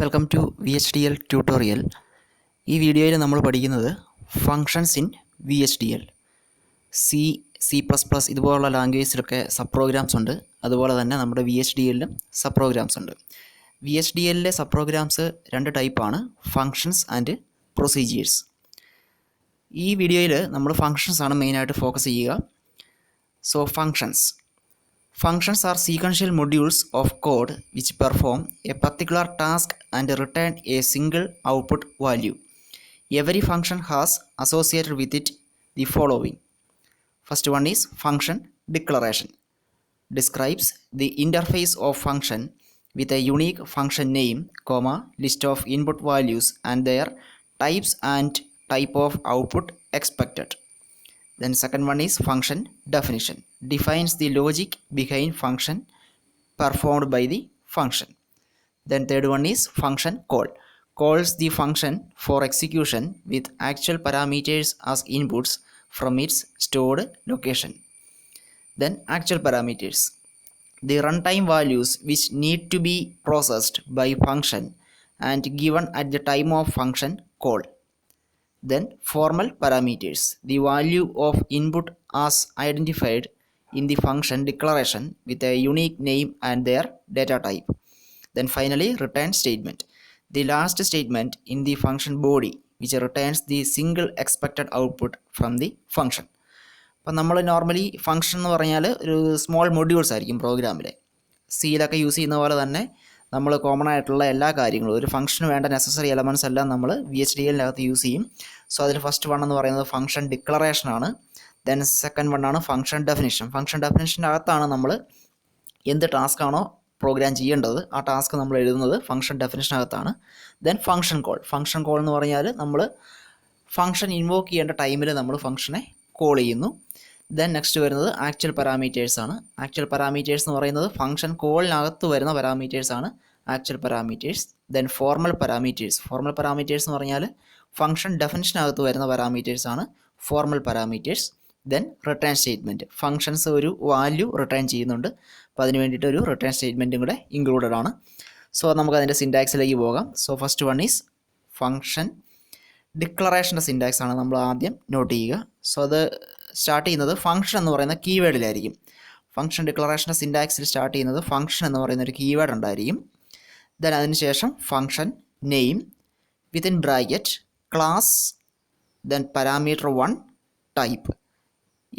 Welcome to VHDL tutorial. ഈ വീഡിയോയിൽ നമ്മൾ പഠിക്കുന്നത് ഫങ്ഷൻസ് ഇൻ VHDL. C++ ഇതുപോലുള്ള ലാംഗ്വേജിലൊക്കെ സബ് പ്രോഗ്രാംസ് ഉണ്ട്. അതുപോലെ തന്നെ നമ്മുടെ VHDLലും സബ് പ്രോഗ്രാംസ് ഉണ്ട്. VHDLലെ സബ് പ്രോഗ്രാംസ് രണ്ട് ടൈപ്പാണ്, ഫങ്ഷൻസ് ആൻഡ് പ്രൊസീജിയേഴ്സ്. ഈ വീഡിയോയിൽ നമ്മൾ ഫങ്ഷൻസ് ആണ് മെയിനായിട്ട് ഫോക്കസ് ചെയ്യുക. So Functions are sequential modules of code which perform a particular task and return a single output value. Every function has associated with it the following. First one is function declaration. Describes the interface of function with a unique function name, list of input values and their types and type of output expected. Then second one is function definition. Defines the logic behind function performed by the function. Then third one is function call. Calls the function for execution with actual parameters as inputs from its stored location. Then actual parameters. The runtime values which need to be processed by function and given at the time of function call. Then formal parameters, the value of input as identified in the function declaration with a unique name and their data type. Then finally return statement, the last statement in the function body which returns the single expected output from the function. അപ്പം നമ്മൾ normally function എന്ന് പറഞ്ഞാൽ ഒരു small modules ആയിരിക്കും പ്രോഗ്രാമിൽ. സിയിലൊക്കെ use ചെയ്യുന്ന പോലെ തന്നെ നമ്മൾ കോമൺ ആയിട്ടുള്ള എല്ലാ കാര്യങ്ങളും ഒരു ഫംഗ്ഷന് വേണ്ട നെസസറി എലമെൻറ്റ്സ് എല്ലാം നമ്മൾ VHDLനകത്ത് യൂസ് ചെയ്യും. സോ അതിൽ ഫസ്റ്റ് വൺ എന്ന് പറയുന്നത് ഫംഗ്ഷൻ ഡിക്ലറേഷൻ ആണ്. ദെൻ സെക്കൻഡ് വൺ ആണ് ഫംഗ്ഷൻ ഡെഫിനിഷൻ. ഫംഗ്ഷൻ ഡെഫിനിഷൻ്റെ അകത്താണ് നമ്മൾ എന്ത് ടാസ്ക് ആണോ പ്രോഗ്രാം ചെയ്യേണ്ടത് ആ ടാസ്ക് നമ്മൾ എഴുതുന്നത് ഫംഗ്ഷൻ ഡെഫിനിഷനകത്താണ്. ദെൻ ഫംഗ്ഷൻ കോൾ എന്ന് പറഞ്ഞാൽ നമ്മൾ ഫംഗ്ഷൻ ഇൻവോക്ക് ചെയ്യേണ്ട ടൈമിൽ നമ്മൾ ഫംഗ്ഷനെ കോൾ ചെയ്യുന്നു. ദെൻ നെക്സ്റ്റ് വരുന്നത് ആക്ച്വൽ പാരാമീറ്റേഴ്സ് ആണ്. ആക്ച്വൽ പാരാമീറ്റേഴ്സ് എന്ന് പറയുന്നത് ഫംഗ്ഷൻ കോളിനകത്ത് വരുന്ന പാരാമീറ്റേഴ്സ് ആണ് actual parameters. Then formal parameters എന്ന് പറഞ്ഞാൽ ഫംഗ്ഷൻ ഡെഫിനിഷനകത്ത് വരുന്ന പാരാമീറ്റേഴ്സ് ആണ് formal parameters. Then return statement, functions ഒരു വാല്യൂ റിട്ടേൺ ചെയ്യുന്നുണ്ട്, അപ്പോൾ അതിന് വേണ്ടിയിട്ട് ഒരു റിട്ടേൺ സ്റ്റേറ്റ്മെൻറ്റും കൂടെ ഇൻക്ലൂഡഡ് ആണ്. സോ നമുക്ക് അതിൻ്റെ സിൻറ്റാക്സിലേക്ക് പോകാം. So first one is function ഡിക്ലറേഷൻ്റെ സിൻറ്റാക്സ് ആണ് നമ്മൾ ആദ്യം നോട്ട് ചെയ്യുക. സോ അത് സ്റ്റാർട്ട് ചെയ്യുന്നത് ഫംഗ്ഷൻ എന്ന് പറയുന്ന കീവേഡിലായിരിക്കും. ഫംഗ്ഷൻ ഡിക്ലറേഷൻ്റെ സിൻറ്റാക്സിൽ സ്റ്റാർട്ട് ചെയ്യുന്നത് ഫംഗ്ഷൻ എന്ന് പറയുന്ന ഒരു കീവേഡ് ഉണ്ടായിരിക്കും. ദെൻ അതിനുശേഷം function name within bracket class, then parameter 1 type.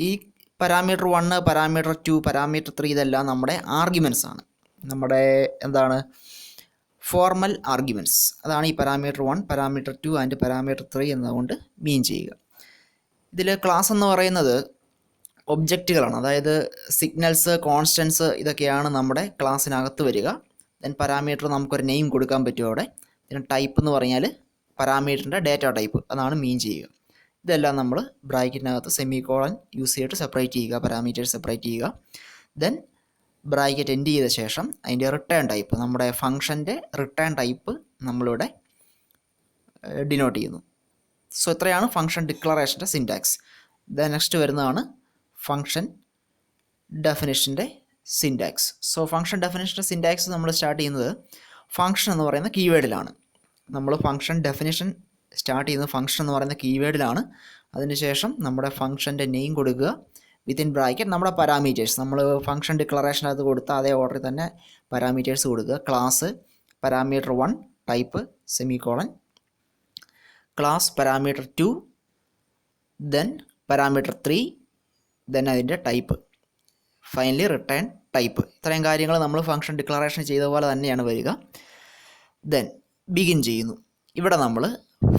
ഈ പാരാമീറ്റർ 1, പാരാമീറ്റർ 2, പാരാമീറ്റർ 3 ഇതെല്ലാം നമ്മുടെ ആർഗ്യുമെൻറ്റ്സ് ആണ്, നമ്മുടെ എന്താണ് ഫോർമൽ ആർഗ്യുമെൻറ്റ്സ്. അതാണ് ഈ പാരാമീറ്റർ 1, പാരാമീറ്റർ 2 ആൻഡ് പാരാമീറ്റർ 3 എന്നതുകൊണ്ട് മീൻ ചെയ്യുക. ഇതിൽ ക്ലാസ് എന്ന് പറയുന്നത് ഒബ്ജക്റ്റുകളാണ്, അതായത് സിഗ്നൽസ്, കോൺസ്റ്റൻസ് ഇതൊക്കെയാണ് നമ്മുടെ ക്ലാസ്സിനകത്ത് വരിക. ദെൻ പാരാമീറ്റർ നമുക്കൊരു നെയിം കൊടുക്കാൻ പറ്റും അവിടെ. ദെൻ ടൈപ്പ് എന്ന് പറഞ്ഞാൽ പാരാമീറ്ററിൻ്റെ ഡേറ്റ ടൈപ്പ്, അതാണ് മീൻ ചെയ്യുക. ഇതെല്ലാം നമ്മൾ ബ്രാക്കറ്റിനകത്ത് സെമിക്കോളൻ യൂസ് ചെയ്തിട്ട് സെപ്പറേറ്റ് ചെയ്യുക, പാരാമീറ്റേഴ്സ് സെപ്പറേറ്റ് ചെയ്യുക. ദെൻ ബ്രാക്കറ്റ് എൻഡ് ചെയ്ത ശേഷം അതിൻ്റെ റിട്ടേൺ ടൈപ്പ്, നമ്മുടെ ഫംഗ്ഷൻ്റെ റിട്ടേൺ ടൈപ്പ് നമ്മളിവിടെ ഡിനോട്ട് ചെയ്യുന്നു. സോ ഇത്രയാണ് ഫംഗ്ഷൻ ഡിക്ലറേഷൻ്റെ സിൻറ്റാക്സ്. ദെൻ നെക്സ്റ്റ് വരുന്നതാണ് ഫംഗ്ഷൻ ഡെഫിനിഷൻ്റെ സിൻറ്റാക്സ്. സോ ഫംഗ്ഷൻ ഡെഫിനിഷൻ്റെ സിൻറ്റാക്സ് നമ്മൾ സ്റ്റാർട്ട് ചെയ്യുന്നത് ഫംഗ്ഷൻ എന്ന് പറയുന്ന കീവേഡിലാണ്. നമ്മൾ ഫംഗ്ഷൻ ഡെഫിനിഷൻ സ്റ്റാർട്ട് ചെയ്യുന്നത് ഫംഗ്ഷൻ എന്ന് പറയുന്ന കീവേഡിലാണ്. അതിനുശേഷം നമ്മുടെ ഫംഗ്ഷൻ്റെ നെയിം കൊടുക്കുക, വിത്തിൻ ബ്രാക്കറ്റ് നമ്മുടെ പാരാമീറ്റേഴ്സ്, നമ്മൾ ഫംഗ്ഷൻ ഡിക്ലറേഷനകത്ത് കൊടുത്ത അതേ ഓർഡറിൽ തന്നെ പാരാമീറ്റേഴ്സ് കൊടുക്കുക. Class parameter 1 type semicolon, class parameter 2, then parameter 3, then അതിൻ്റെ ടൈപ്പ്, ഫൈനലി റിട്ടേൺ ടൈപ്പ്. ഇത്രയും കാര്യങ്ങൾ നമ്മൾ ഫംഗ്ഷൻ ഡിക്ലറേഷൻ ചെയ്ത പോലെ തന്നെയാണ് വരിക. ദെൻ ബിഗിൻ ചെയ്യുന്നു. ഇവിടെ നമ്മൾ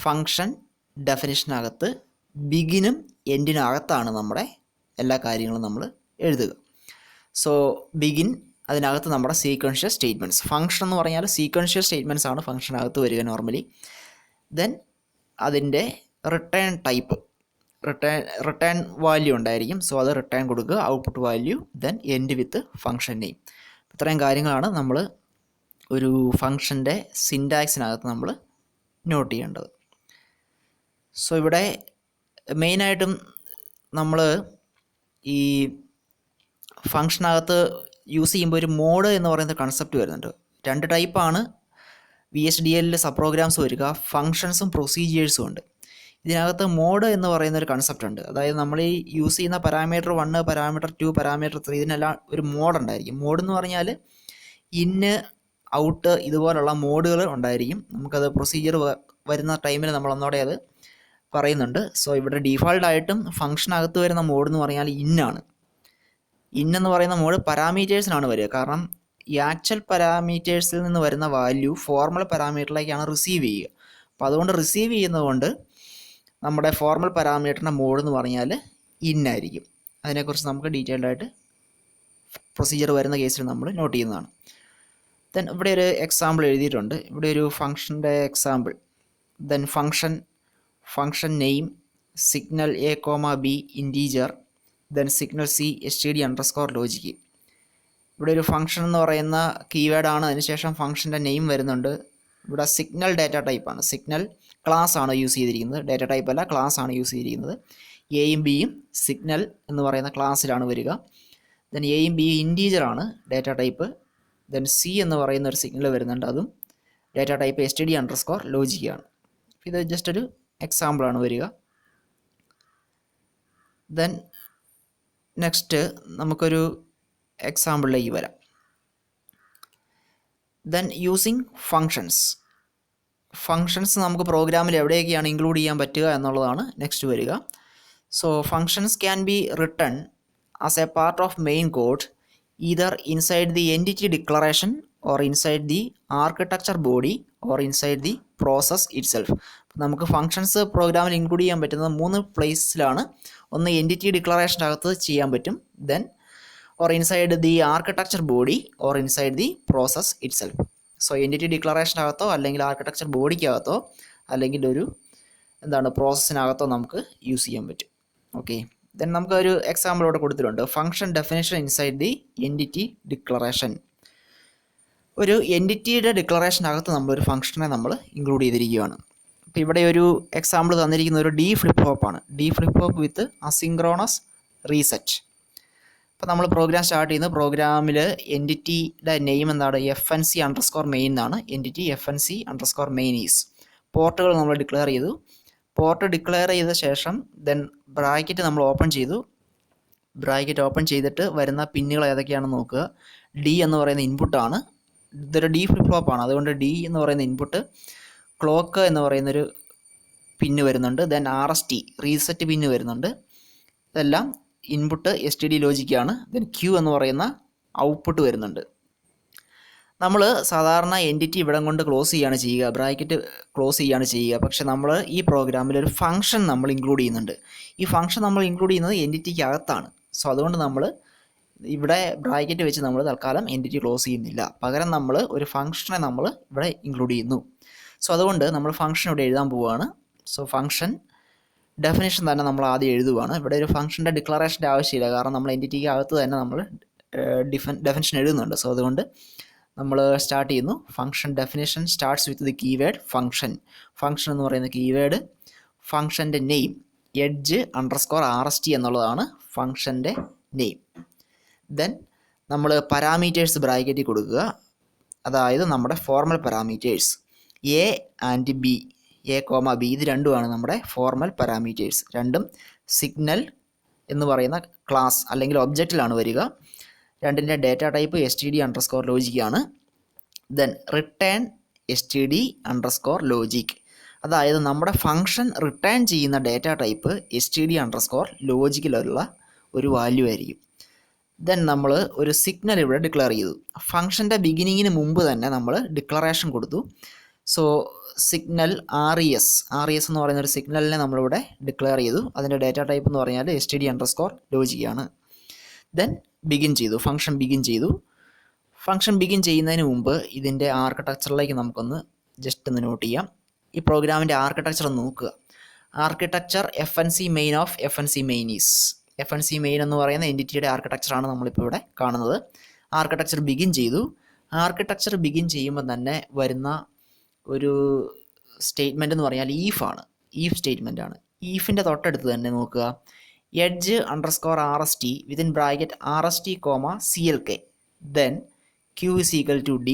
ഫംഗ്ഷൻ ഡെഫിനിഷനകത്ത് ബിഗിനും എൻഡിനകത്താണ് നമ്മുടെ എല്ലാ കാര്യങ്ങളും നമ്മൾ എഴുതുക. സോ ബിഗിൻ, അതിനകത്ത് നമ്മുടെ സീക്വൻഷ്യൽ സ്റ്റേറ്റ്മെൻറ്റ്സ്. ഫംഗ്ഷൻ എന്ന് പറഞ്ഞാൽ സീക്വൻഷ്യൽ സ്റ്റേറ്റ്മെൻറ്റ്സ് ആണ് ഫംഗ്ഷനകത്ത് വരിക നോർമലി. ദെൻ അതിൻ്റെ റിട്ടേൺ ടൈപ്പ്, റിട്ടേൺ വാല്യൂ ഉണ്ടായിരിക്കും. സോ അത് റിട്ടേൺ കൊടുക്കുക, output value, then end with function name. ഇത്രയും കാര്യങ്ങളാണ് നമ്മൾ ഒരു ഫംഗ്ഷൻ്റെ സിൻറ്റാക്സിനകത്ത് നമ്മൾ നോട്ട് ചെയ്യേണ്ടത്. സോ ഇവിടെ മെയിനായിട്ടും നമ്മൾ ഈ ഫംഗ്ഷനകത്ത് യൂസ് ചെയ്യുമ്പോൾ ഒരു മോഡ് എന്ന് പറയുന്ന കൺസെപ്റ്റ് വരുന്നുണ്ട്. രണ്ട് ടൈപ്പാണ് VHDL സബ് പ്രോഗ്രാംസ് വരിക ഫങ്ഷൻസും പ്രൊസീജിയേഴ്സും ഉണ്ട്. ഇതിനകത്ത് മോഡ് എന്ന് പറയുന്ന ഒരു കൺസെപ്റ്റ് ഉണ്ട്. അതായത് നമ്മൾ ഈ യൂസ് ചെയ്യുന്ന പാരാമീറ്റർ 1, പാരാമീറ്റർ 2, പാരാമീറ്റർ 3 ഇതിനെല്ലാം ഒരു മോഡ് ഉണ്ടായിരിക്കും. മോഡ് എന്ന് പറഞ്ഞാൽ ഇന്ന് ഔട്ട് ഇതുപോലുള്ള മോഡുകൾ ഉണ്ടായിരിക്കും. നമുക്കത് പ്രൊസീജിയർ വരുന്ന ടൈമിൽ നമ്മൾ ഒന്നോടെ അത് പറയുന്നുണ്ട്. സോ ഇവിടെ ഡീഫാൾട്ടായിട്ടും ഫംഗ്ഷനകത്ത് വരുന്ന മോഡ് എന്ന് പറഞ്ഞാൽ ഇന്നാണ്. ഇന്നെന്ന് പറയുന്ന മോഡ് പാരാമീറ്റേഴ്സിനാണ് വരിക. കാരണം ഈ ആക്ച്വൽ പാരാമീറ്റേഴ്സിൽ നിന്ന് വരുന്ന വാല്യൂ ഫോർമൽ പാരാമീറ്ററിലേക്കാണ് റിസീവ് ചെയ്യുക. അപ്പോൾ അതുകൊണ്ട് റിസീവ് ചെയ്യുന്നതുകൊണ്ട് നമ്മുടെ ഫോർമൽ പാരാമീറ്ററിൻ്റെ മോഡ് എന്ന് പറഞ്ഞാൽ ഇന്നായിരിക്കും. അതിനെക്കുറിച്ച് നമുക്ക് ഡീറ്റെയിൽഡായിട്ട് പ്രൊസീജിയർ വരുന്ന കേസിൽ നമ്മൾ നോട്ട് ചെയ്യുന്നതാണ്. ദെൻ ഇവിടെ ഒരു എക്സാമ്പിൾ എഴുതിയിട്ടുണ്ട്. ഇവിടെ ഒരു ഫംഗ്ഷൻ്റെ example. Then function name signal A comma B integer then signal C std_logic. ഇവിടെ ഒരു ഫംഗ്ഷൻ എന്ന് പറയുന്ന കീവേഡാണ്. അതിനുശേഷം ഫംഗ്ഷൻ്റെ നെയിം വരുന്നുണ്ട്. ഇവിടെ സിഗ്നൽ ഡാറ്റ ടൈപ്പാണ്. സിഗ്നൽ ക്ലാസ് ആണ് യൂസ് ചെയ്തിരിക്കുന്നത്, ഡാറ്റ ടൈപ്പ് അല്ല, ക്ലാസ് ആണ് യൂസ് ചെയ്തിരിക്കുന്നത്. എയും ബിയും സിഗ്നൽ എന്ന് പറയുന്ന ക്ലാസ്സിലാണ് വരിക. ദെൻ എയും ബിയും ഇൻറ്റീജറാണ് ഡാറ്റ ടൈപ്പ്. ദെൻ സി എന്ന് പറയുന്ന ഒരു സിഗ്നൽ വരുന്നുണ്ട്, അതും ഡാറ്റ ടൈപ്പ് std_logic ആണ്. ഇത് ജസ്റ്റ് ഒരു എക്സാമ്പിളാണ് വരിക. ദെൻ നെക്സ്റ്റ് നമുക്കൊരു എക്സാമ്പിളിലേക്ക് വരാം. ദെൻ യൂസിങ് ഫങ്ഷൻസ് നമുക്ക് പ്രോഗ്രാമിൽ എവിടെയൊക്കെയാണ് ഇൻക്ലൂഡ് ചെയ്യാൻ പറ്റുക എന്നുള്ളതാണ് നെക്സ്റ്റ് വരിക. So functions can be written as A part of main code either inside the entity declaration or inside the architecture body or inside the process itself. നമുക്ക് functions പ്രോഗ്രാമിൽ include ചെയ്യാൻ പറ്റുന്നത് 3 പ്ലേസിലാണ്. ഒന്ന് എൻറ്റിറ്റി ഡിക്ലറേഷൻ്റെ അകത്ത് ചെയ്യാൻ പറ്റും, then or inside the architecture body or inside the process itself. So entity ഡിക്ലറേഷനകത്തോ അല്ലെങ്കിൽ ആർക്കിടെക്ചർ ബോഡിക്കകത്തോ അല്ലെങ്കിൽ ഒരു പ്രോസസ്സിനകത്തോ നമുക്ക് യൂസ് ചെയ്യാൻ പറ്റും. ഓക്കെ, ദെൻ നമുക്കൊരു എക്സാമ്പിൾ ഇവിടെ കൊടുത്തിട്ടുണ്ട്. Function definition inside the entity declaration. ഒരു എൻറ്റിറ്റിയുടെ ഡിക്ലറേഷനകത്ത് നമ്മളൊരു ഫംഗ്ഷനെ നമ്മൾ ഇൻക്ലൂഡ് ചെയ്തിരിക്കുകയാണ്. അപ്പോൾ ഇവിടെ ഒരു എക്സാമ്പിൾ തന്നിരിക്കുന്ന ഒരു ഡി ഫ്ലിപ്പ് ഹോപ്പാണ്. ഡി ഫ്ലിപ്പ് ഹോപ്പ് വിത്ത് അസിങ്ക്രോണസ് റീസെറ്റ്. അപ്പോൾ നമ്മൾ പ്രോഗ്രാം സ്റ്റാർട്ട് ചെയ്യുന്നത് പ്രോഗ്രാമിൽ എൻറ്റിറ്റിയുടെ നെയിം എന്താണ്, FNC_main എന്നാണ്. Entity FNC_main is. പോർട്ടുകൾ നമ്മൾ ഡിക്ലെയർ ചെയ്തു. പോർട്ട് ഡിക്ലെയർ ചെയ്ത ശേഷം ദെൻ ബ്രാക്കറ്റ് നമ്മൾ ഓപ്പൺ ചെയ്തു. ബ്രാക്കറ്റ് ഓപ്പൺ ചെയ്തിട്ട് വരുന്ന പിന്നുകൾ ഏതൊക്കെയാണെന്ന് നോക്കുക. ഡി എന്ന് പറയുന്ന ഇൻപുട്ടാണ്. ഇതൊരു ഡി ഫ്ലിപ്പ് ഫ്ലോപ്പാണ്, അതുകൊണ്ട് ഡി എന്ന് പറയുന്ന ഇൻപുട്ട്. ക്ലോക്ക് എന്ന് പറയുന്നൊരു പിന്ന് വരുന്നുണ്ട്. ദെൻ RST റീസെറ്റ് പിന്ന് വരുന്നുണ്ട്. ഇതെല്ലാം ഇൻപുട്ട് std_logic ആണ്. ദെൻ Q എന്ന് പറയുന്ന ഔട്ട്പുട്ട് വരുന്നുണ്ട്. നമ്മൾ സാധാരണ എൻറ്റിറ്റി ഇവിടം കൊണ്ട് ക്ലോസ് ചെയ്യുകയാണ് ചെയ്യുക, ബ്രാക്കറ്റ് ക്ലോസ് ചെയ്യുകയാണ് ചെയ്യുക. പക്ഷെ നമ്മൾ ഈ പ്രോഗ്രാമിൽ ഒരു ഫംഗ്ഷൻ നമ്മൾ ഇൻക്ലൂഡ് ചെയ്യുന്നുണ്ട്. ഈ ഫംഗ്ഷൻ നമ്മൾ ഇൻക്ലൂഡ് ചെയ്യുന്നത് എൻറ്റിറ്റിക്ക് അകത്താണ്. സോ അതുകൊണ്ട് നമ്മൾ ഇവിടെ ബ്രാക്കറ്റ് വെച്ച് നമ്മൾ തൽക്കാലം എൻറ്റിറ്റി ക്ലോസ് ചെയ്യുന്നില്ല. പകരം നമ്മൾ ഒരു ഫംഗ്ഷനെ നമ്മൾ ഇവിടെ ഇൻക്ലൂഡ് ചെയ്യുന്നു. സോ അതുകൊണ്ട് നമ്മൾ ഫംഗ്ഷൻ ഇവിടെ എഴുതാൻ പോവുകയാണ്. സോ ഫംഗ്ഷൻ ഡെഫിനേഷൻ തന്നെ നമ്മൾ ആദ്യം എഴുതുകയാണ്. ഇവിടെ ഒരു ഫംഗ്ഷൻ്റെ ഡിക്ലറേഷൻ്റെ ആവശ്യമില്ല, കാരണം നമ്മൾ എൻറ്റിറ്റിക്ക് അകത്ത് തന്നെ നമ്മൾ ഡെഫിനേഷൻ എഴുതുന്നുണ്ട്. സോ അതുകൊണ്ട് നമ്മൾ സ്റ്റാർട്ട് ചെയ്യുന്നു. Function definition starts with the keyword function. Function എന്ന് പറയുന്ന കീവേഡ്, ഫംഗ്ഷൻ്റെ നെയിം edge_RST എന്നുള്ളതാണ് ഫംഗ്ഷൻ്റെ നെയിം. ദെൻ നമ്മൾ പാരാമീറ്റേഴ്സ് ബ്രാക്കറ്റിൽ കൊടുക്കുക. അതായത് നമ്മുടെ formal parameters A and B, A, B ഇത് രണ്ടുമാണ് നമ്മുടെ ഫോർമൽ പാരാമീറ്റേഴ്സ്. രണ്ടും സിഗ്നൽ എന്ന് പറയുന്ന ക്ലാസ് അല്ലെങ്കിൽ ഒബ്ജക്റ്റിലാണ് വരിക. രണ്ടിൻ്റെ ഡാറ്റ ടൈപ്പ് std_logic ആണ്. Then return std_logic. അതായത് നമ്മുടെ ഫംഗ്ഷൻ റിട്ടേൺ ചെയ്യുന്ന ഡാറ്റ ടൈപ്പ് std_logicലുള്ള ഒരു വാല്യൂ ആയിരിക്കും. ദെൻ നമ്മൾ ഒരു സിഗ്നൽ ഇവിടെ ഡിക്ലെയർ ചെയ്തു. ഫംഗ്ഷൻ്റെ ബിഗിനിങ്ങിന് മുമ്പ് തന്നെ നമ്മൾ ഡിക്ലറേഷൻ കൊടുത്തു. സോ സിഗ്നൽ RES എന്ന് പറയുന്ന ഒരു സിഗ്നലിനെ നമ്മളിവിടെ ഡിക്ലെയർ ചെയ്തു. അതിൻ്റെ ഡാറ്റ ടൈപ്പ് എന്ന് പറഞ്ഞാൽ std_logic ആണ്. ദെൻ ബിഗിൻ ചെയ്തു, ഫംഗ്ഷൻ ബിഗിൻ ചെയ്തു. ഫംഗ്ഷൻ ബിഗിൻ ചെയ്യുന്നതിന് മുമ്പ് ഇതിൻ്റെ ആർക്കിടെക്ചറിലേക്ക് നമുക്കൊന്ന് ജസ്റ്റ് ഒന്ന് നോട്ട് ചെയ്യാം. ഈ പ്രോഗ്രാമിൻ്റെ ആർക്കിടെക്ചർ ഒന്ന് നോക്കുക. Architecture FNC main of FNC main is. FNC main എന്ന് പറയുന്ന എൻറ്റിറ്റിയുടെ ആർക്കിടെക്ചറാണ് നമ്മളിപ്പോൾ ഇവിടെ കാണുന്നത്. ആർക്കിടെക്ചർ ബിഗിൻ ചെയ്തു. ആർക്കിടെക്ചർ ബിഗിൻ ചെയ്യുമ്പോൾ തന്നെ വരുന്ന ഒരു സ്റ്റേറ്റ്മെൻറ്റ് എന്ന് പറഞ്ഞാൽ ഈഫാണ്. ഈഫ് സ്റ്റേറ്റ്മെൻ്റ് ആണ്. ഈഫിൻ്റെ തൊട്ടടുത്ത് തന്നെ നോക്കുക, edge_RST within bracket RST, CLK, then Q is equal to D,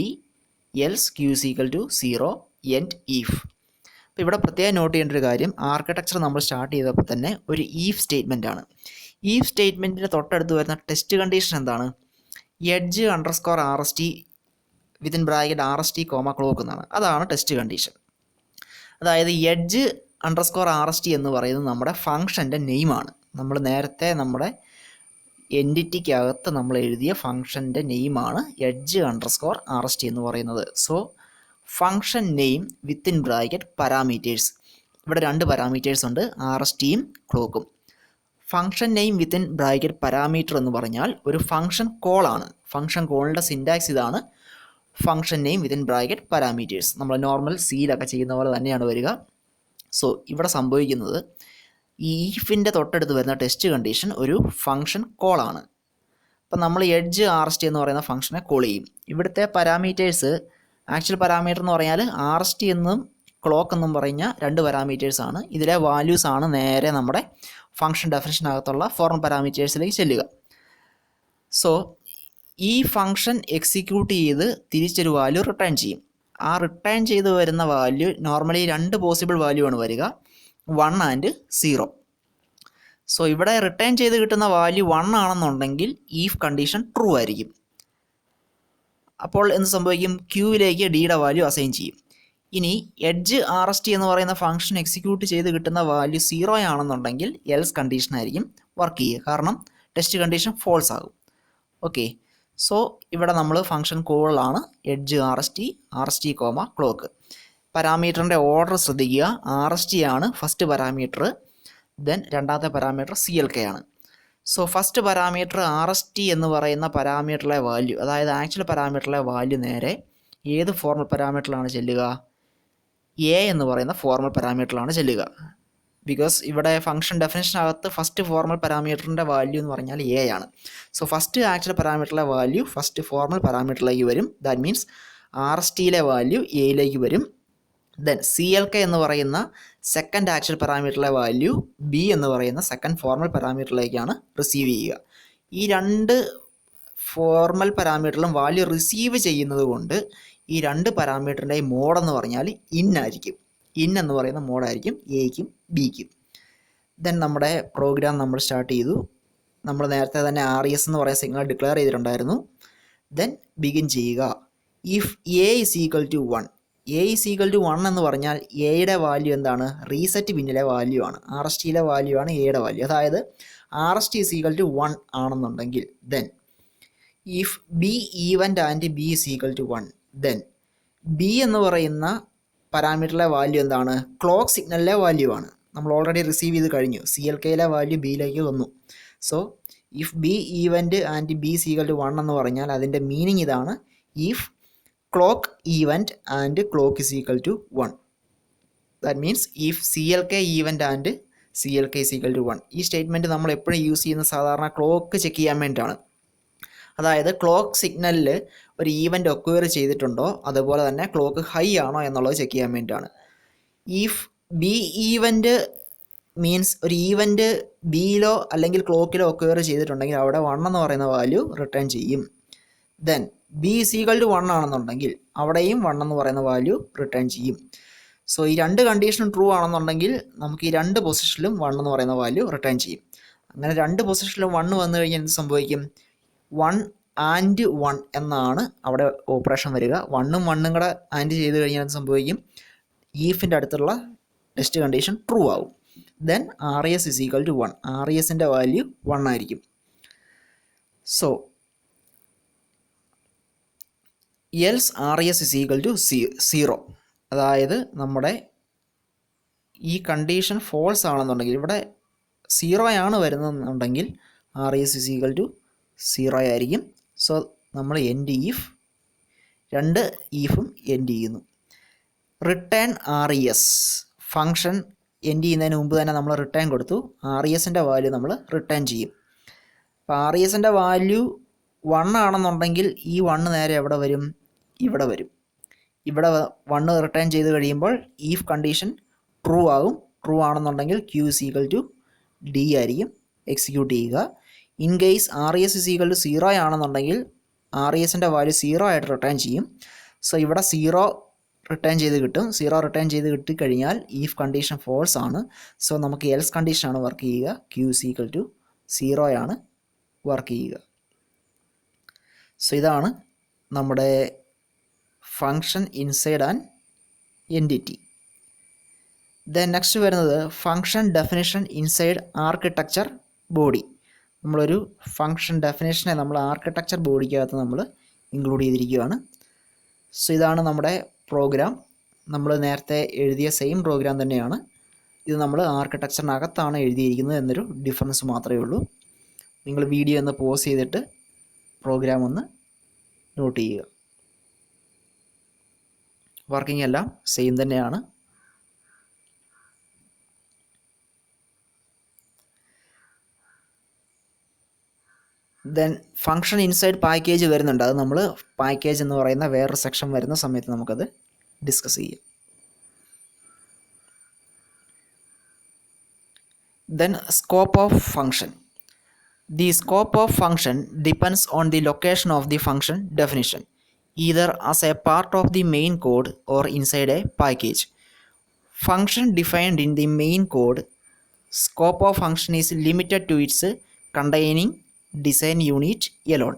else Q is equal to 0 end if. അപ്പോൾ ഇവിടെ പ്രത്യേകം നോട്ട് ചെയ്യേണ്ട ഒരു കാര്യം, ആർക്കിടെക്ചർ നമ്മൾ സ്റ്റാർട്ട് ചെയ്തപ്പോൾ തന്നെ ഒരു ഈഫ് സ്റ്റേറ്റ്മെൻ്റ് ആണ്. ഈഫ് സ്റ്റേറ്റ്മെൻറ്റിന് തൊട്ടടുത്ത് വരുന്ന ടെസ്റ്റ് കണ്ടീഷൻ എന്താണ്? Edge underscore R S T within bracket R S T comma clock എന്നാണ്. അതാണ് ടെസ്റ്റ് കണ്ടീഷൻ. അതായത് edge underscore R S T എന്ന് പറയുന്നത് നമ്മുടെ ഫംഗ്ഷൻ്റെ നെയിമാണ്. നമ്മൾ നേരത്തെ നമ്മുടെ എൻറ്റിറ്റിക്കകത്ത് നമ്മൾ എഴുതിയ ഫംഗ്ഷൻ്റെ നെയിമാണ് edge underscore R S T എന്ന് പറയുന്നത്. So function name within bracket parameters. ഇവിടെ രണ്ട് പാരാമീറ്റേഴ്സ് ഉണ്ട്, ആർ എസ് ടിയും ക്ലോക്കും. Function name within bracket parameter എന്ന് പറഞ്ഞാൽ ഒരു ഫംഗ്ഷൻ കോളാണ്. ഫംഗ്ഷൻ കോളിൻ്റെ സിൻറ്റാക്സ് ഇതാണ്, function name within bracket parameters. നമ്മൾ നോർമൽ സിയിലൊക്കെ ചെയ്യുന്ന പോലെ തന്നെയാണ് വരിക. സോ ഇവിടെ സംഭവിക്കുന്നത് ഈ ഈഫിൻ്റെ തൊട്ടടുത്ത് വരുന്ന ടെസ്റ്റ് കണ്ടീഷൻ ഒരു ഫംഗ്ഷൻ കോളാണ്. അപ്പം നമ്മൾ എഡ്ജ് ആർ എസ് ടി എന്ന് പറയുന്ന ഫംഗ്ഷനെ കോൾ ചെയ്യും. ഇവിടുത്തെ പാരാമീറ്റേഴ്സ്, ആക്ച്വൽ പാരാമീറ്റർ എന്ന് പറഞ്ഞാൽ ആർ എസ് ടി എന്നും ക്ലോക്ക് എന്നും പറഞ്ഞ രണ്ട് പാരാമീറ്റേഴ്സാണ്. ഇതിലെ വാല്യൂസ് ആണ് നേരെ നമ്മുടെ ഫംഗ്ഷൻ ഡെഫിനിഷനകത്തുള്ള ഫോർമൽ പാരാമീറ്റേഴ്സിലേക്ക് ചെല്ലുക. സോ ഈ ഫംഗ്ഷൻ എക്സിക്യൂട്ട് ചെയ്ത് തിരിച്ചൊരു വാല്യൂ റിട്ടേൺ ചെയ്യും. ആ റിട്ടേൺ ചെയ്ത് വരുന്ന വാല്യൂ നോർമലി രണ്ട് പോസിബിൾ വാല്യൂ ആണ് വരിക, 1 ആൻഡ് 0. സോ ഇവിടെ റിട്ടേൺ ചെയ്ത് കിട്ടുന്ന വാല്യൂ 1 ആണെന്നുണ്ടെങ്കിൽ ഈഫ് കണ്ടീഷൻ ട്രൂ ആയിരിക്കും. അപ്പോൾ എന്ത് സംഭവിക്കും? ക്യൂവിലേക്ക് ഡിയുടെ വാല്യൂ അസൈൻ ചെയ്യും. ഇനി എഡ്ജ് ആർ എസ് ടി എന്ന് പറയുന്ന ഫംഗ്ഷൻ എക്സിക്യൂട്ട് ചെയ്ത് കിട്ടുന്ന വാല്യൂ 0 ആണെന്നുണ്ടെങ്കിൽ എൽസ് കണ്ടീഷൻ ആയിരിക്കും വർക്ക് ചെയ്യുക, കാരണം ടെസ്റ്റ് കണ്ടീഷൻ ഫോൾസ് ആകും. ഓക്കെ, സോ ഇവിടെ നമ്മൾ ഫംഗ്ഷൻ കോളാണ് edge R S T comma clock. പാരാമീറ്ററിൻ്റെ ഓർഡർ ശ്രദ്ധിക്കുക. ആർ എസ് ടി ആണ് ഫസ്റ്റ് പാരാമീറ്റർ, ദെൻ രണ്ടാമത്തെ പാരാമീറ്റർ സി എൽ കെ ആണ്. So first parameter R S T എന്ന് പറയുന്ന പാരാമീറ്ററിലെ വാല്യൂ, അതായത് ആക്ച്വൽ പാരാമീറ്ററിലെ വാല്യൂ നേരെ ഏത് ഫോർമൽ പാരാമീറ്ററിലാണ് ചെല്ലുക? എ എന്ന് പറയുന്ന ഫോർമൽ പാരാമീറ്ററിലാണ് ചെല്ലുക. ബിക്കോസ് ഇവിടെ ഫംഗ്ഷൻ ഡെഫിനിഷനകത്ത് ഫസ്റ്റ് ഫോർമൽ പാരാമീറ്ററിൻ്റെ വാല്യൂ എന്ന് പറഞ്ഞാൽ എ ആണ്. സോ ഫസ്റ്റ് ആക്ച്വൽ പാരാമീറ്ററിലെ വാല്യൂ ഫസ്റ്റ് ഫോർമൽ പാരാമീറ്ററിലേക്ക് വരും. ദാറ്റ് മീൻസ് ആർ എസ് ടിയിലെ വാല്യൂ എയിലേക്ക് വരും. ദെൻ സി എൽ കെ എന്ന് പറയുന്ന സെക്കൻഡ് ആക്ച്വൽ പാരാമീറ്ററിലെ വാല്യൂ ബി എന്ന് പറയുന്ന സെക്കൻഡ് ഫോർമൽ പാരാമീറ്ററിലേക്കാണ് റിസീവ് ചെയ്യുക. ഈ രണ്ട് ഫോർമൽ പാരാമീറ്ററിലും വാല്യൂ റിസീവ് ചെയ്യുന്നത് കൊണ്ട് ഈ രണ്ട് പാരാമീറ്ററിൻ്റെയും മോഡെന്ന് പറഞ്ഞാൽ ഇൻ ആയിരിക്കും. ഇൻ എന്ന് പറയുന്ന മോഡായിരിക്കും എയ്ക്കും ബിക്കും. ദെൻ നമ്മുടെ പ്രോഗ്രാം നമ്മൾ സ്റ്റാർട്ട് ചെയ്തു. നമ്മൾ നേരത്തെ തന്നെ ആർ എസ് എന്ന് പറയുന്ന സിഗ്നൽ ഡിക്ലെയർ ചെയ്തിട്ടുണ്ടായിരുന്നു. ദെൻ ബിഗിൻ ചെയ്യുക. If A is equal to 1, A is equal to 1 എന്ന് പറഞ്ഞാൽ എയുടെ വാല്യൂ എന്താണ്? റീസെറ്റ് പിന്നിലെ വാല്യൂ ആണ്. ആർ എസ് ടിയിലെ വാല്യൂ ആണ് എയുടെ വാല്യൂ. അതായത് R S T is equal to 1 ആണെന്നുണ്ടെങ്കിൽ then if B event and B is equal to 1, then B എന്ന് പറയുന്ന പാരാമീറ്ററിലെ വാല്യൂ എന്താണ്? ക്ലോക്ക് സിഗ്നലിലെ വാല്യൂ ആണ്. നമ്മൾ ഓൾറെഡി റിസീവ് ചെയ്ത് കഴിഞ്ഞു. സി എൽ കെയിലെ വാല്യൂ ബിയിലേക്ക് വന്നു. So if B event and B is equal to 1 എന്ന് പറഞ്ഞാൽ അതിൻ്റെ മീനിങ് ഇതാണ്: if clock event and clock is equal to 1. That means if CLK event and CLK is equal to 1. ഈ statement നമ്മൾ എപ്പോഴും യൂസ് ചെയ്യുന്ന സാധാരണ ക്ലോക്ക് ചെക്ക് ചെയ്യാൻ വേണ്ടിയിട്ടാണ്. അതായത് ക്ലോക്ക് സിഗ്നലിൽ ഒരു ഈവൻ്റ് ഒക്വയർ ചെയ്തിട്ടുണ്ടോ, അതുപോലെ തന്നെ ക്ലോക്ക് ഹൈ ആണോ എന്നുള്ളത് ചെക്ക് ചെയ്യാൻ വേണ്ടിയിട്ടാണ്. ഇഫ് ബി ഈവൻ്റ് മീൻസ് ഒരു ഈവൻ്റ് ബിയിലോ അല്ലെങ്കിൽ ക്ലോക്കിലോ ഒക്വയർ ചെയ്തിട്ടുണ്ടെങ്കിൽ അവിടെ 1 എന്ന് പറയുന്ന വാല്യൂ റിട്ടേൺ ചെയ്യും. Then B is equal to 1 ആണെന്നുണ്ടെങ്കിൽ അവിടെയും 1 എന്ന് പറയുന്ന വാല്യൂ റിട്ടേൺ ചെയ്യും. സോ ഈ രണ്ട് കണ്ടീഷനും ട്രൂ ആണെന്നുണ്ടെങ്കിൽ നമുക്ക് ഈ രണ്ട് പൊസിഷനിലും 1 എന്ന് പറയുന്ന വാല്യൂ റിട്ടേൺ ചെയ്യും. അങ്ങനെ രണ്ട് പൊസിഷനിലും 1 വന്നു കഴിഞ്ഞാൽ എന്ത് സംഭവിക്കും? 1 ആൻഡ് 1 എന്നാണ് അവിടെ ഓപ്പറേഷൻ വരിക. 1ഉം 1ഉം കൂടെ ആൻഡ് ചെയ്ത് കഴിഞ്ഞാൽ എന്ത് സംഭവിക്കും? ഈഫിൻ്റെ അടുത്തുള്ള ടെസ്റ്റ് കണ്ടീഷൻ ട്രൂ ആവും. Then R S is equal to 1, R എസിൻ്റെ വാല്യൂ 1 ആയിരിക്കും. So else R S is equal to 0, അതായത് നമ്മുടെ ഈ കണ്ടീഷൻ ഫോൾസ് ആണെന്നുണ്ടെങ്കിൽ, ഇവിടെ 0 ആണ് വരുന്നതെന്നുണ്ടെങ്കിൽ R S is equal to 0 ആയിരിക്കും. സോ നമ്മൾ എൻഡ് ഈഫ്, രണ്ട് ഈഫും എൻഡ് ചെയ്യുന്നു. Return R S function end ചെയ്യുന്നതിന് മുമ്പ് തന്നെ നമ്മൾ റിട്ടേൺ കൊടുത്തു. ആർ എസിൻ്റെ വാല്യൂ നമ്മൾ റിട്ടേൺ ചെയ്യും. അപ്പോൾ ആർ എസിൻ്റെ വാല്യൂ 1 ആണെന്നുണ്ടെങ്കിൽ ഈ 1 നേരെ എവിടെ വരും? ഇവിടെ വരും. ഇവിടെ 1 റിട്ടേൺ ചെയ്ത് കഴിയുമ്പോൾ ഈഫ് കണ്ടീഷൻ ട്രൂ ആകും. ട്രൂ ആണെന്നുണ്ടെങ്കിൽ Q is equal to D ആയിരിക്കും എക്സിക്യൂട്ട് ചെയ്യുക. In case R S is equal to 0 ആണെന്നുണ്ടെങ്കിൽ ആർ എസിൻ്റെ വാല്യൂ 0 ആയിട്ട് റിട്ടേൺ ചെയ്യും. സോ ഇവിടെ 0 റിട്ടേൺ ചെയ്ത് കിട്ടും. 0 റിട്ടേൺ ചെയ്ത് കിട്ടിക്കഴിഞ്ഞാൽ ഈഫ് കണ്ടീഷൻ ഫോൾസ് ആണ്. സോ നമുക്ക് എൽസ് കണ്ടീഷനാണ് വർക്ക് ചെയ്യുക. ക്യൂ ഈസ് ഈക്വൽ ടു 0 ആണ് വർക്ക് ചെയ്യുക. സോ ഇതാണ് നമ്മുടെ function inside an entity. Then next വരുന്നത് function definition inside architecture body. നമ്മളൊരു ഫങ്ഷൻ ഡെഫിനേഷനെ നമ്മൾ ആർക്കിടെക്ചർ ബോഡിക്കകത്ത് നമ്മൾ ഇൻക്ലൂഡ് ചെയ്തിരിക്കുകയാണ്. സോ ഇതാണ് നമ്മുടെ പ്രോഗ്രാം. നമ്മൾ നേരത്തെ എഴുതിയ സെയിം പ്രോഗ്രാം തന്നെയാണ്. ഇത് നമ്മൾ ആർക്കിടെക്ചറിനകത്താണ് എഴുതിയിരിക്കുന്നത് എന്നൊരു ഡിഫറൻസ് മാത്രമേ ഉള്ളൂ. നിങ്ങൾ വീഡിയോ ഒന്ന് പോസ് ചെയ്തിട്ട് പ്രോഗ്രാം ഒന്ന് നോട്ട് ചെയ്യുക. വർക്കിംഗ് എല്ലാം സെയിം തന്നെയാണ്. ദെൻ ഫങ്ഷൻ ഇൻസൈഡ് പാക്കേജ് വരുന്നുണ്ട്. അത് നമ്മൾ പാക്കേജ് എന്ന് പറയുന്ന വേറൊരു സെക്ഷൻ വരുന്ന സമയത്ത് നമുക്കത് ഡിസ്കസ് ചെയ്യാം. Then scope of function. The scope of function depends on the location of the function definition, either as a part of the main code or inside a package. Function defined in the main code, scope of function is limited to its containing design unit alone.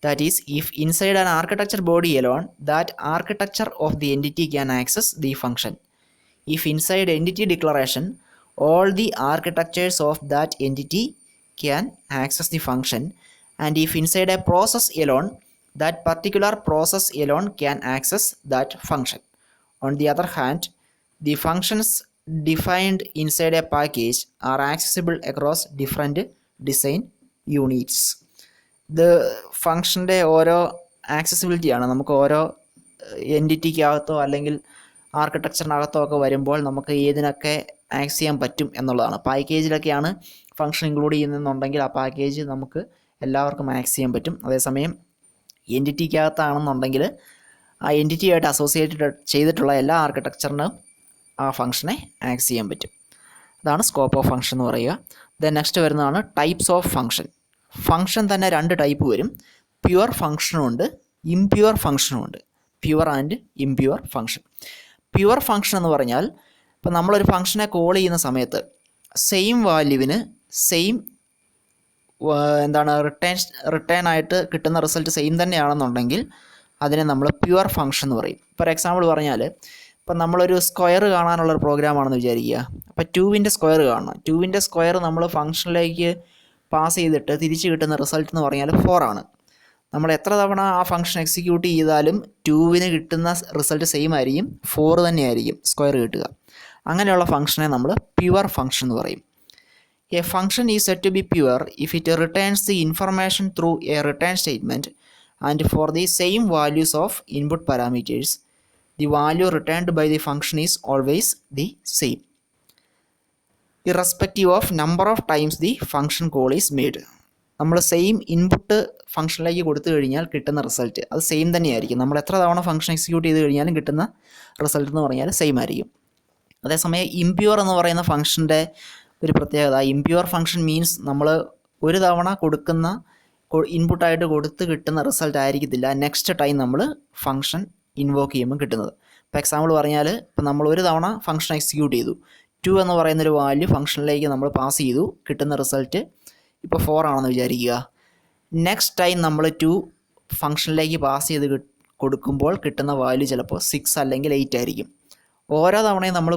That is, if inside an architecture body alone, that architecture of the entity can access the function. If inside entity declaration, all the architectures of that entity can access the function, and if inside a process alone, that particular process alone can access that function. On the other hand, the functions defined inside a package are accessible across different design units. ഇത് ഫങ്ഷൻ്റെ ഓരോ ആക്സസിബിലിറ്റിയാണ്. നമുക്ക് ഓരോ എൻറ്റിറ്റിക്കകത്തോ അല്ലെങ്കിൽ ആർക്കിടെക്ചറിനകത്തോ ഒക്കെ വരുമ്പോൾ നമുക്ക് ഏതിനൊക്കെ access ചെയ്യാൻ പറ്റും എന്നുള്ളതാണ്. പാക്കേജിലൊക്കെയാണ് ഫങ്ഷൻ ഇൻക്ലൂഡ് ചെയ്യുന്നതെന്നുണ്ടെങ്കിൽ ആ പാക്കേജ് നമുക്ക് എല്ലാവർക്കും ആക്സസ് ചെയ്യാൻ പറ്റും. അതേസമയം എൻറ്റിറ്റിക്കകത്താണെന്നുണ്ടെങ്കിൽ ആ എൻറ്റിറ്റിയായിട്ട് അസോസിയേറ്റഡ് ചെയ്തിട്ടുള്ള എല്ലാ ആർക്കിടെക്ചറിനും ആ ഫങ്ഷനെ ആക്സസ് ചെയ്യാൻ പറ്റും. അതാണ് സ്കോപ്പ് ഓഫ് ഫങ്ഷൻ എന്ന് പറയുക. ദെൻ നെക്സ്റ്റ് വരുന്നതാണ് ടൈപ്സ് ഓഫ് ഫങ്ഷൻ. ഫങ്ഷൻ തന്നെ 2 ടൈപ്പ് വരും. പ്യുവർ ഫങ്ഷനും ഉണ്ട്, ഇംപ്യുവർ ഫങ്ഷനും ഉണ്ട്. Pure and impure function. Pure function എന്ന് പറഞ്ഞാൽ ഇപ്പോൾ നമ്മളൊരു ഫങ്ഷനെ കോൾ ചെയ്യുന്ന സമയത്ത് സെയിം വാല്യൂവിന് സെയിം റിട്ടേൺ ആയിട്ട് കിട്ടുന്ന റിസൾട്ട് സെയിം തന്നെയാണെന്നുണ്ടെങ്കിൽ അതിനെ നമ്മൾ പ്യുവർ ഫങ്ഷൻ എന്ന് പറയും. ഫോർ എക്സാമ്പിൾ പറഞ്ഞാൽ ഇപ്പം നമ്മളൊരു സ്ക്വയർ കാണാനുള്ളൊരു പ്രോഗ്രാമാണെന്ന് വിചാരിക്കുക. അപ്പോൾ 2ൻ്റെ സ്ക്വയർ കാണണം. 2ൻ്റെ സ്ക്വയർ നമ്മൾ ഫങ്ഷനിലേക്ക് പാസ് ചെയ്തിട്ട് തിരിച്ച് കിട്ടുന്ന റിസൾട്ട് എന്ന് പറഞ്ഞാൽ 4 ആണ്. നമ്മൾ എത്ര തവണ ആ ഫംഗ്ഷൻ എക്സിക്യൂട്ട് ചെയ്താലും 2ന് കിട്ടുന്ന റിസൾട്ട് സെയിം ആയിരിക്കും, 4 തന്നെയായിരിക്കും സ്ക്വയർ കിട്ടുക. അങ്ങനെയുള്ള ഫംഗ്ഷനെ നമ്മൾ പ്യുവർ ഫംഗ്ഷൻ എന്ന് പറയും. A function is set to be pure if it returns the information through a return statement and for the same values of input parameters the value returned by the function is always the same irrespective of number of times the function call is made. നമ്മൾ same input ഫംഗ്ഷനിലേക്ക് കൊടുത്തു കഴിഞ്ഞാൽ കിട്ടുന്ന result അത് same തന്നെയായിരിക്കും. നമ്മൾ എത്ര തവണ ഫംഗ്ഷൻ എക്സിക്യൂട്ട് ചെയ്ത് കഴിഞ്ഞാലും കിട്ടുന്ന റിസൾട്ട് എന്ന് പറഞ്ഞാൽ സെയിം ആയിരിക്കും. അതേസമയം ഇംപ്യുവർ എന്ന് പറയുന്ന ഫംഗ്ഷൻ്റെ ഒരു പ്രത്യേകത, ഇംപ്യുവർ ഫംഗ്ഷൻ മീൻസ് നമ്മൾ ഒരു തവണ കൊടുക്കുന്ന ഇൻപുട്ടായിട്ട് കൊടുത്ത് കിട്ടുന്ന റിസൾട്ട് ആയിരിക്കത്തില്ല നെക്സ്റ്റ് ടൈം നമ്മൾ ഫംഗ്ഷൻ ഇൻവോക്ക് ചെയ്യുമ്പോൾ കിട്ടുന്നത്. ഇപ്പോൾ എക്സാമ്പിൾ പറഞ്ഞാൽ ഇപ്പോൾ നമ്മൾ ഒരു തവണ ഫംഗ്ഷൻ എക്സിക്യൂട്ട് ചെയ്തു, 2 എന്ന് പറയുന്നൊരു വാല്യൂ ഫംഗ്ഷനിലേക്ക് നമ്മൾ പാസ് ചെയ്തു, കിട്ടുന്ന റിസൾട്ട് ഇപ്പോൾ 4 ആണെന്ന് വിചാരിക്കുക. നെക്സ്റ്റ് ടൈം നമ്മൾ 2 ഫംഗ്ഷനിലേക്ക് പാസ് ചെയ്ത് കൊടുക്കുമ്പോൾ കിട്ടുന്ന വാല്യൂ ചിലപ്പോൾ 6 അല്ലെങ്കിൽ 8 ആയിരിക്കും. ഓരോ തവണയും നമ്മൾ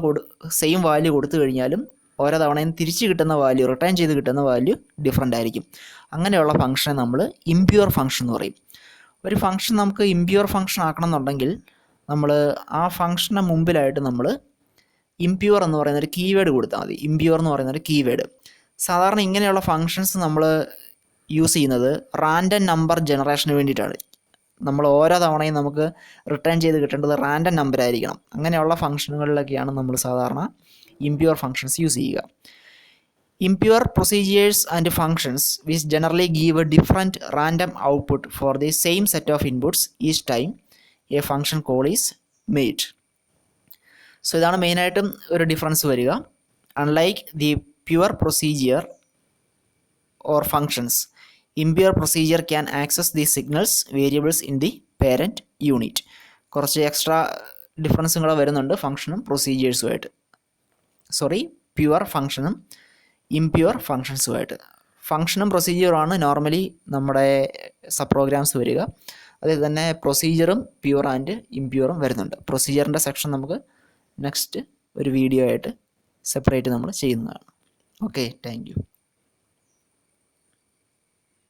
സെയിം വാല്യൂ കൊടുത്തു കഴിഞ്ഞാലും ഓരോ തവണയും തിരിച്ച് കിട്ടുന്ന വാല്യൂ, റിട്ടേൺ ചെയ്ത് കിട്ടുന്ന വാല്യൂ ഡിഫറൻ്റ് ആയിരിക്കും. അങ്ങനെയുള്ള ഫംഗ്ഷനെ നമ്മൾ ഇംപ്യുവർ ഫംഗ്ഷൻ എന്ന് പറയും. ഒരു ഫംഗ്ഷൻ നമുക്ക് ഇംപ്യുവർ ഫംഗ്ഷൻ ആക്കണം എന്നുണ്ടെങ്കിൽ നമ്മൾ ആ ഫംഗ്ഷന് മുമ്പിലായിട്ട് നമ്മൾ ഇംപ്യുവർ എന്ന് പറയുന്നൊരു കീവേഡ് കൊടുത്താൽ മതി. ഇംപ്യുവർ എന്ന് പറയുന്നൊരു കീവേഡ്. സാധാരണ ഇങ്ങനെയുള്ള ഫങ്ഷൻസ് നമ്മൾ യൂസ് ചെയ്യുന്നത് റാൻഡം നമ്പർ ജനറേഷന് വേണ്ടിയിട്ടാണ്. നമ്മൾ ഓരോ തവണയും നമുക്ക് റിട്ടേൺ ചെയ്ത് കിട്ടേണ്ടത് റാൻഡം നമ്പർ ആയിരിക്കണം. അങ്ങനെയുള്ള ഫംഗ്ഷനുകളിലൊക്കെയാണ് നമ്മൾ സാധാരണ ഇംപ്യുവർ ഫങ്ഷൻസ് യൂസ് ചെയ്യുക. Impure procedures and functions which generally give A different random output four the same set of inputs each time A function call is made. So ഇതാണ് മെയിനായിട്ടും ഒരു ഡിഫറൻസ് വരിക. Unlike the pure procedure or functions, impure procedure can access the signals variables in the parent unit. കുറച്ച് extra ഡിഫറൻസും കൂടെ വരുന്നുണ്ട് ഫങ്ഷനും പ്രൊസീജിയേഴ്സുമായിട്ട്. പ്യുവർ ഫങ്ഷനും ഇംപ്യുവർ ഫങ്ഷൻസുമായിട്ട്. ഫങ്ഷനും പ്രൊസീജിയറുമാണ് നോർമലി നമ്മുടെ സബ് പ്രോഗ്രാംസ് വരിക. അതിൽ തന്നെ പ്രൊസീജിയറും പ്യുവർ ആൻഡ് ഇംപ്യുവറും വരുന്നുണ്ട്. പ്രൊസീജിയറിൻ്റെ സെക്ഷൻ നമുക്ക് നെക്സ്റ്റ് ഒരു വീഡിയോ ആയിട്ട് സെപ്പറേറ്റ് നമ്മൾ ചെയ്യുന്നതാണ്. Okay, thank U.